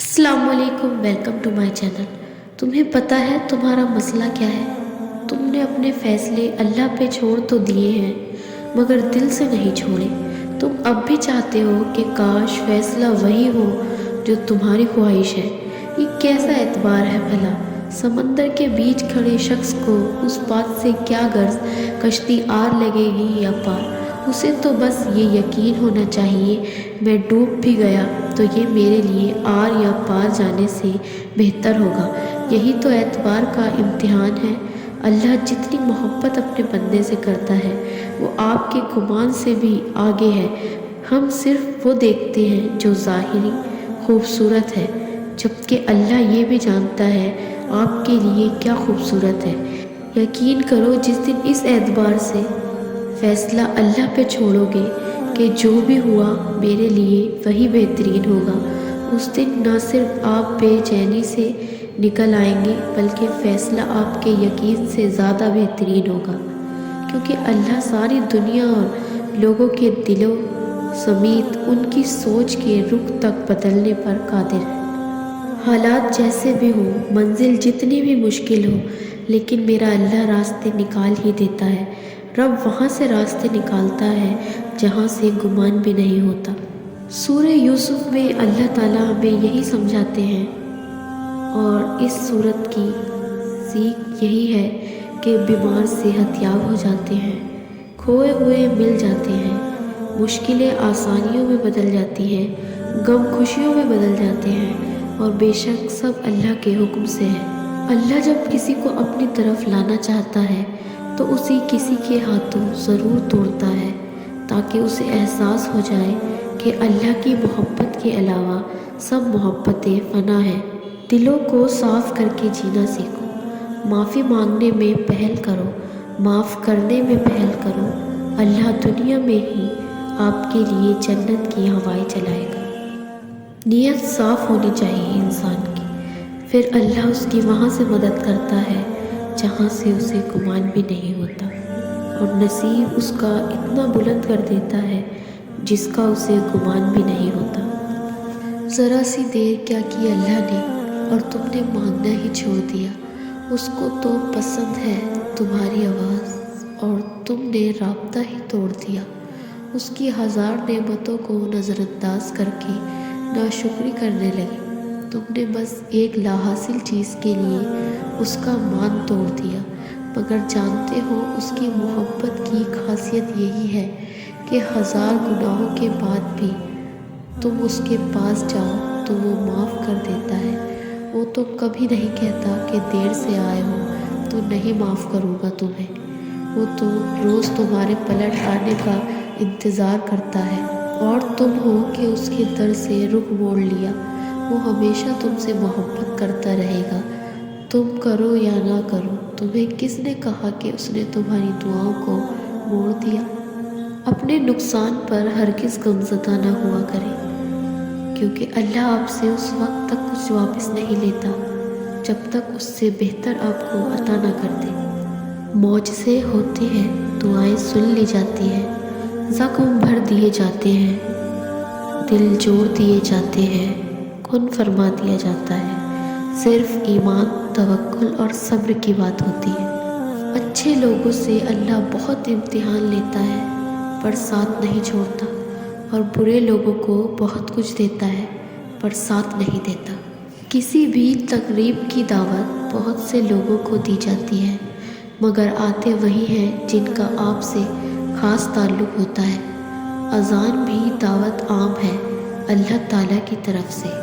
अस्सलाम वालेकुम, welcome to my channel. तुम्हें पता है तुम्हारा मसला क्या है? तुमने अपने फैसले अल्लाह पे छोड़ तो दिए हैं मगर दिल से नहीं छोड़े। तुम अब भी चाहते हो कि काश फैसला वही हो जो तुम्हारी ख्वाहिश है। ये कैसा एतबार है भला? समंदर के बीच खड़े शख्स को उस बात से क्या गर्ज कश्ती आर लगेगी या पार। उसे तो बस ये यकीन होना चाहिए मैं डूब भी गया तो ये मेरे लिए आर या पार जाने से बेहतर होगा। यही तो एतबार का इम्तिहान है। अल्लाह जितनी मोहब्बत अपने बंदे से करता है वो आपके गुमान से भी आगे है। हम सिर्फ वो देखते हैं जो ज़ाहिरी खूबसूरत है, जबकि अल्लाह ये भी जानता है आपके लिए क्या खूबसूरत है। यकीन करो, जिस दिन इस एतबार से फैसला अल्लाह पे छोड़ोगे कि जो भी हुआ मेरे लिए वही बेहतरीन होगा, उस दिन ना सिर्फ आप बेचैनी से निकल आएंगे बल्कि फ़ैसला आपके यकीन से ज़्यादा बेहतरीन होगा। क्योंकि अल्लाह सारी दुनिया और लोगों के दिलों समेत उनकी सोच के रुख तक बदलने पर कादिर है। हालात जैसे भी हो, मंजिल जितनी भी मुश्किल हो, लेकिन मेरा अल्लाह रास्ते निकाल ही देता है। रब वहाँ से रास्ते निकालता है जहाँ से गुमान भी नहीं होता। सूरह यूसुफ में अल्लाह ताला हमें यही समझाते हैं और इस सूरत की सीख यही है कि बीमार सेहतयाब हो जाते हैं, खोए हुए मिल जाते हैं, मुश्किलें आसानियों में बदल जाती हैं, गम खुशियों में बदल जाते हैं और बेशक सब अल्लाह के हुक्म से है। अल्लाह जब किसी को अपनी तरफ लाना चाहता है तो उसी किसी के हाथों ज़रूर तोड़ता है ताकि उसे एहसास हो जाए कि अल्लाह की मोहब्बत के अलावा सब मोहब्बतें फ़ना हैं। दिलों को साफ़ करके जीना सीखो, माफ़ी मांगने में पहल करो, माफ़ करने में पहल करो। अल्लाह दुनिया में ही आपके लिए जन्नत की हवाएं चलाएगा। नीयत साफ़ होनी चाहिए इंसान की, फिर अल्लाह उसकी वहाँ से मदद करता है जहाँ से उसे गुमान भी नहीं होता, और नसीब उसका इतना बुलंद कर देता है जिसका उसे गुमान भी नहीं होता। ज़रा सी देर क्या की अल्लाह ने और तुमने मांगना ही छोड़ दिया। उसको तो पसंद है तुम्हारी आवाज़ और तुमने राब्ता ही तोड़ दिया। उसकी हज़ार नेमतों को नज़रअंदाज करके नाशुक्री करने लगे। तुमने बस एक लाहासिल चीज़ के लिए उसका मान तोड़ दिया, मगर जानते हो उसकी मोहब्बत की खासियत यही है कि हज़ार गुनाहों के बाद भी तुम उसके पास जाओ तो वो माफ़ कर देता है। वो तो कभी नहीं कहता कि देर से आए हो तो नहीं माफ़ करूँगा तुम्हें। वो तो रोज़ तुम्हारे पलट आने का इंतज़ार करता है और तुम हो कि उसके दर से रुख मोड़ लिया। वो हमेशा तुमसे मोहब्बत करता रहेगा, तुम करो या ना करो। तुम्हें किसने कहा कि उसने तुम्हारी दुआओं को मोड़ दिया? अपने नुकसान पर हरगिज़ गमज़दा न हुआ करें, क्योंकि अल्लाह आपसे उस वक्त तक कुछ वापस नहीं लेता जब तक उससे बेहतर आपको अता न कर दे। मौजज़े होते हैं, दुआएं सुन ली जाती हैं, ज़ख्म भर दिए जाते हैं, दिल जोड़ दिए जाते हैं, कुन फरमा दिया जाता है। सिर्फ ईमान, तवक्कुल और सब्र की बात होती है। अच्छे लोगों से अल्लाह बहुत इम्तिहान लेता है पर साथ नहीं छोड़ता, और बुरे लोगों को बहुत कुछ देता है पर साथ नहीं देता। किसी भी तकरीब की दावत बहुत से लोगों को दी जाती है, मगर आते वही हैं जिनका आपसे ख़ास ताल्लुक़ होता है। अज़ान भी दावत आम है अल्लाह ताला की तरफ से।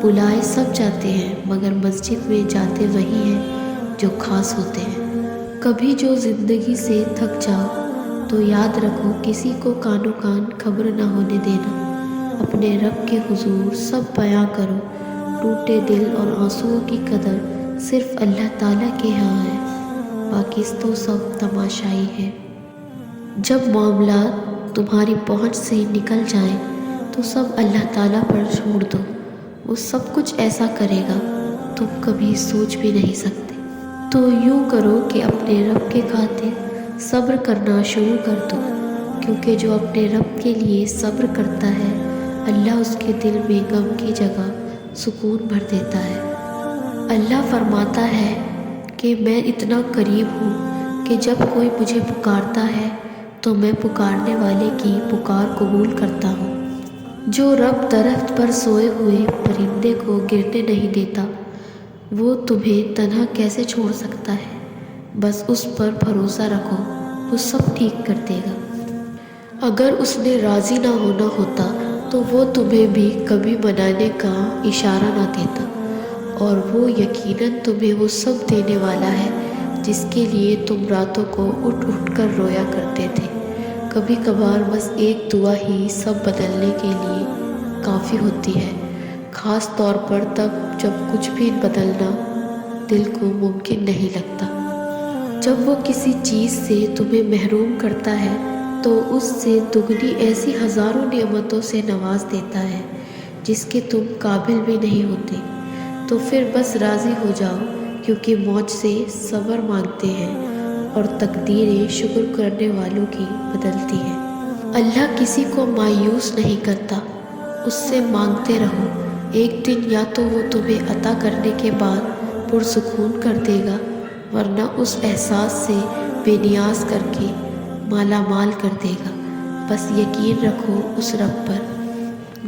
बुलाए सब जाते हैं मगर मस्जिद में जाते वही हैं जो खास होते हैं। कभी जो ज़िंदगी से थक जाओ तो याद रखो, किसी को कानो कान खबर ना होने देना। अपने रब के हुजूर सब बयां करो, टूटे दिल और आंसुओं की कदर सिर्फ अल्लाह ताला के यहाँ है, बाकी तो सब तमाशाई है। जब मामला तुम्हारी पहुँच से निकल जाए तो सब अल्लाह ताला पर छोड़ दो, वो सब कुछ ऐसा करेगा तुम कभी सोच भी नहीं सकते। तो यूँ करो कि अपने रब के खातिर सब्र करना शुरू कर दो, क्योंकि जो अपने रब के लिए सब्र करता है अल्लाह उसके दिल में गम की जगह سکون بھر دیتا ہے۔ اللہ فرماتا ہے کہ میں اتنا قریب ہوں کہ جب کوئی مجھے پکارتا ہے تو میں پکارنے والے کی پکار قبول کرتا ہوں۔ جو رب درخت پر سوئے ہوئے پرندے کو گرنے نہیں دیتا، وہ تمہیں تنہا کیسے چھوڑ سکتا ہے؟ بس اس پر بھروسہ رکھو، وہ سب ٹھیک کر دے گا۔ اگر اس نے راضی نہ ہونا ہوتا تو وہ تمہیں بھی کبھی منانے کا اشارہ نہ دیتا، اور وہ یقیناً تمہیں وہ سب دینے والا ہے جس کے لیے تم راتوں کو اٹھ اٹھ کر رویا کرتے تھے۔ کبھی کبھار بس ایک دعا ہی سب بدلنے کے لیے کافی ہوتی ہے، خاص طور پر تب جب کچھ بھی بدلنا دل کو ممکن نہیں لگتا۔ جب وہ کسی چیز سے تمہیں محروم کرتا ہے تو اس سے دگنی ایسی ہزاروں نعمتوں سے نواز دیتا ہے جس کے تم قابل بھی نہیں ہوتے، تو پھر بس راضی ہو جاؤ، کیونکہ موج سے صبر مانگتے ہیں اور تقدیریں شکر کرنے والوں کی بدلتی ہیں۔ اللہ کسی کو مایوس نہیں کرتا، اس سے مانگتے رہو، ایک دن یا تو وہ تمہیں عطا کرنے کے بعد پرسکون کر دے گا، ورنہ اس احساس سے بے نیاز کر کے مالا مال کر دے گا۔ بس یقین رکھو اس رب پر۔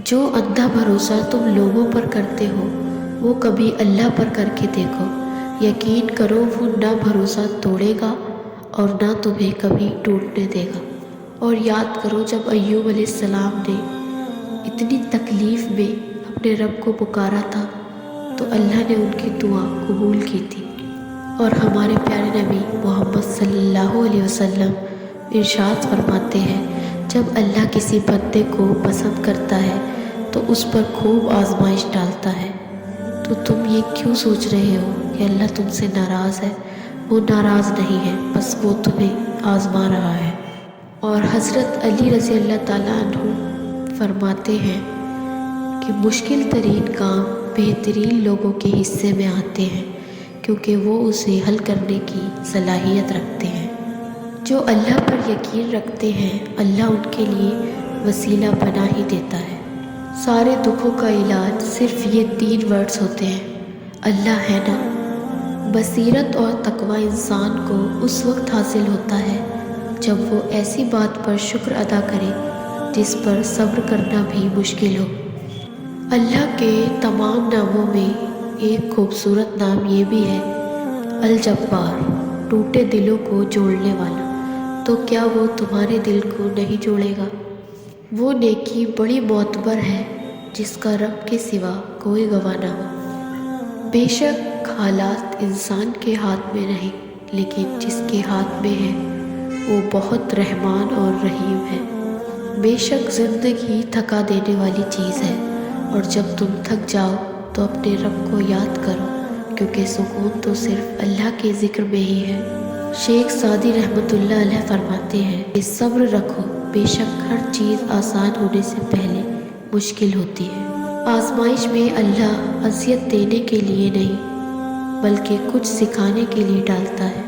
جو اندھا بھروسہ تم لوگوں پر کرتے ہو وہ کبھی اللہ پر کر کے دیکھو، یقین کرو وہ نہ بھروسہ توڑے گا اور نہ تمہیں کبھی ٹوٹنے دے گا۔ اور یاد کرو جب ایوب علیہ السلام نے اتنی تکلیف میں اپنے رب کو پکارا تھا تو اللہ نے ان کی دعا قبول کی تھی۔ اور ہمارے پیارے نبی محمد صلی اللہ علیہ وسلم ارشاد فرماتے ہیں، جب اللہ کسی بندے کو پسند کرتا ہے تو اس پر خوب آزمائش ڈالتا ہے۔ تو تم یہ کیوں سوچ رہے ہو کہ اللہ تم سے ناراض ہے؟ وہ ناراض نہیں ہے، بس وہ تمہیں آزما رہا ہے۔ اور حضرت علی رضی اللہ تعالیٰ عنہ فرماتے ہیں کہ مشکل ترین کام بہترین لوگوں کے حصے میں آتے ہیں، کیونکہ وہ اسے حل کرنے کی صلاحیت رکھتے ہیں۔ جو اللہ پر یقین رکھتے ہیں اللہ ان کے لیے وسیلہ بنا ہی دیتا ہے۔ سارے دکھوں کا علاج صرف یہ 3 ورڈز ہوتے ہیں، اللہ ہے نا۔ بصیرت اور تقوی انسان کو اس وقت حاصل ہوتا ہے جب وہ ایسی بات پر شکر ادا کرے جس پر صبر کرنا بھی مشکل ہو۔ اللہ کے تمام ناموں میں ایک خوبصورت نام یہ بھی ہے، الجبار، ٹوٹے دلوں کو جوڑنے والا۔ تو کیا وہ تمہارے دل کو نہیں جوڑے گا؟ وہ نیکی بڑی معتبر ہے جس کا رب کے سوا کوئی گواہ نہ ہو۔ بے شک حالات انسان کے ہاتھ میں نہیں، لیکن جس کے ہاتھ میں ہے وہ بہت رحمان اور رحیم ہے۔ بے شک زندگی تھکا دینے والی چیز ہے، اور جب تم تھک جاؤ تو اپنے رب کو یاد کرو، کیونکہ سکون تو صرف اللہ کے ذکر میں ہی ہے۔ شیخ سعدی رحمۃ اللہ علیہ فرماتے ہیں کہ صبر رکھو، بے شک ہر چیز آسان ہونے سے پہلے مشکل ہوتی ہے۔ آزمائش میں اللہ اذیت دینے کے لیے نہیں بلکہ کچھ سکھانے کے لیے ڈالتا ہے۔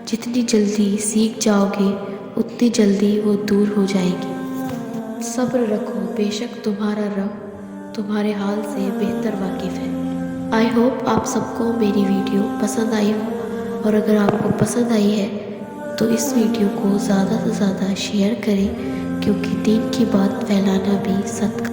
جتنی جلدی سیکھ جاؤ گے اتنی جلدی وہ دور ہو جائے گی۔ صبر رکھو، بے شک تمہارا رب تمہارے حال سے بہتر واقف ہے۔ آئی ہوپ آپ سب کو میری ویڈیو پسند آئی ہو، اور اگر آپ کو پسند آئی ہے تو اس ویڈیو کو زیادہ سے زیادہ شیئر کریں، کیونکہ دین کی بات پھیلانا بھی صدقہ